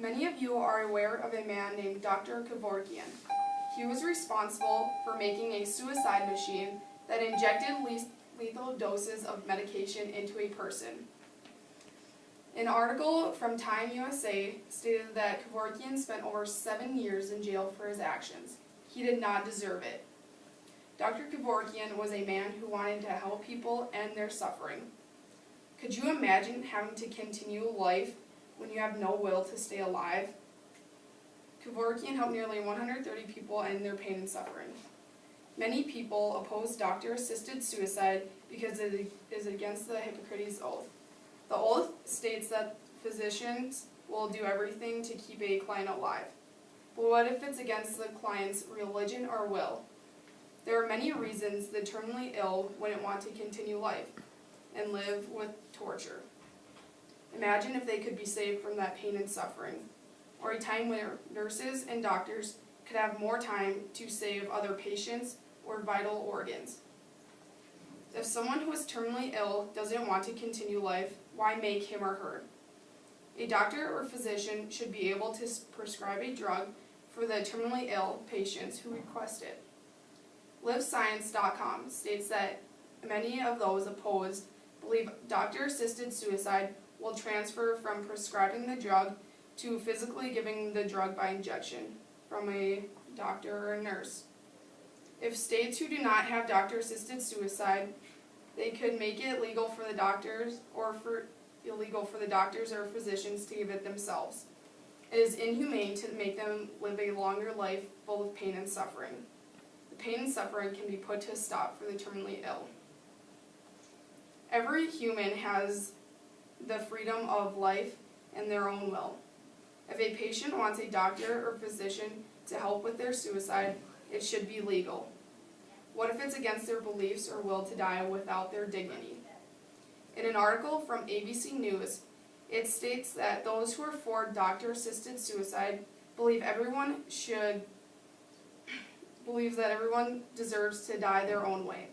Many of you are aware of a man named Dr. Kevorkian. He was responsible for making a suicide machine that injected lethal doses of medication into a person. An article from Time USA stated that Kevorkian spent over 7 years in jail for his actions. He did not deserve it. Dr. Kevorkian was a man who wanted to help people end their suffering. Could you imagine having to continue life when you have no will to stay alive? Kevorkian helped nearly 130 people end their pain and suffering. Many people oppose doctor-assisted suicide because it is against the Hippocrates Oath. The oath states that physicians will do everything to keep a client alive. But what if it's against the client's religion or will? There are many reasons the terminally ill wouldn't want to continue life and live with torture. Imagine if they could be saved from that pain and suffering, or a time where nurses and doctors could have more time to save other patients or vital organs. If someone who is terminally ill doesn't want to continue life, why make him or her? A doctor or physician should be able to prescribe a drug for the terminally ill patients who request it. LiveScience.com states that many of those opposed believe doctor-assisted suicide will transfer from prescribing the drug to physically giving the drug by injection from a doctor or a nurse. If states who do not have doctor-assisted suicide, they could make it legal for the doctors or illegal for the doctors or physicians to give it themselves. It is inhumane to make them live a longer life full of pain and suffering. The pain and suffering can be put to a stop for the terminally ill. Every human has the freedom of life and their own will. If a patient wants a doctor or physician to help with their suicide, it should be legal. What if it's against their beliefs or will to die without their dignity? In an article from ABC News, it states that those who are for doctor-assisted suicide believe that everyone deserves to die their own way.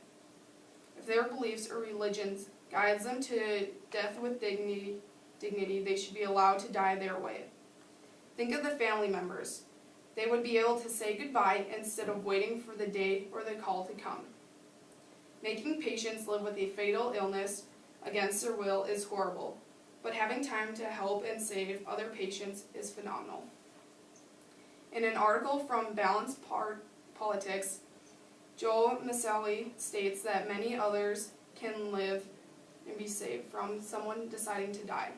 If their beliefs or religions guides them to death with dignity, they should be allowed to die their way. Think of the family members. They would be able to say goodbye instead of waiting for the day or the call to come. Making patients live with a fatal illness against their will is horrible, but having time to help and save other patients is phenomenal. In an article from Balanced Politics, Joe Maselli states that many others can live and be saved from someone deciding to die.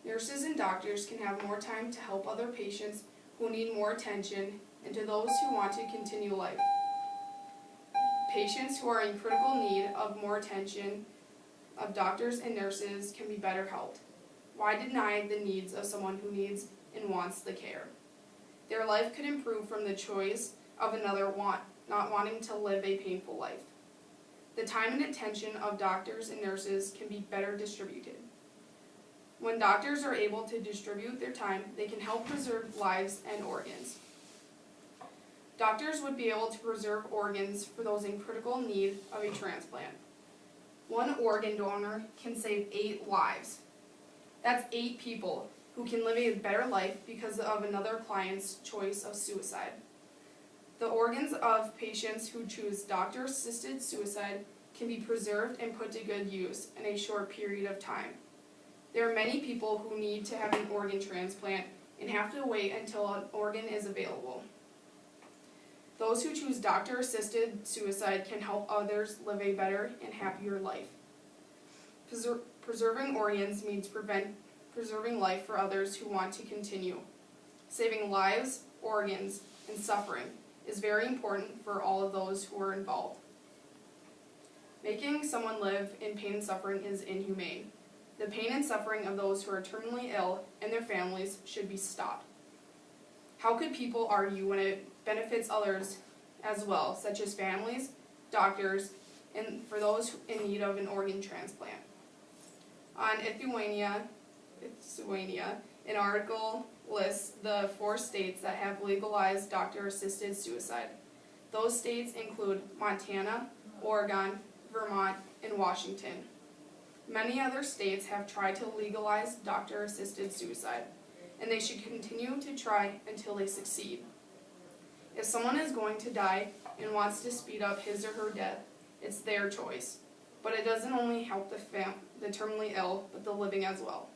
Nurses and doctors can have more time to help other patients who need more attention and to those who want to continue life. Patients who are in critical need of more attention of doctors and nurses can be better helped. Why deny the needs of someone who needs and wants the care? Their life could improve from the choice of another not wanting to live a painful life. The time and attention of doctors and nurses can be better distributed. When doctors are able to distribute their time, they can help preserve lives and organs. Doctors would be able to preserve organs for those in critical need of a transplant. One organ donor can save 8 lives. That's 8 people who can live a better life because of another client's choice of suicide. The organs of patients who choose doctor-assisted suicide can be preserved and put to good use in a short period of time. There are many people who need to have an organ transplant and have to wait until an organ is available. Those who choose doctor-assisted suicide can help others live a better and happier life. Preserving organs means preserving life for others who want to continue. Saving lives, organs, and suffering is very important for all of those who are involved. Making someone live in pain and suffering is inhumane. The pain and suffering of those who are terminally ill and their families should be stopped. How could people argue when it benefits others as well, such as families, doctors, and for those in need of an organ transplant? On Lithuania, an article lists the 4 states that have legalized doctor-assisted suicide. Those states include Montana, Oregon, Vermont, and Washington. Many other states have tried to legalize doctor-assisted suicide. and they should continue to try until they succeed. If someone is going to die and wants to speed up his or her death, it's their choice. But it doesn't only help the terminally ill, but the living as well.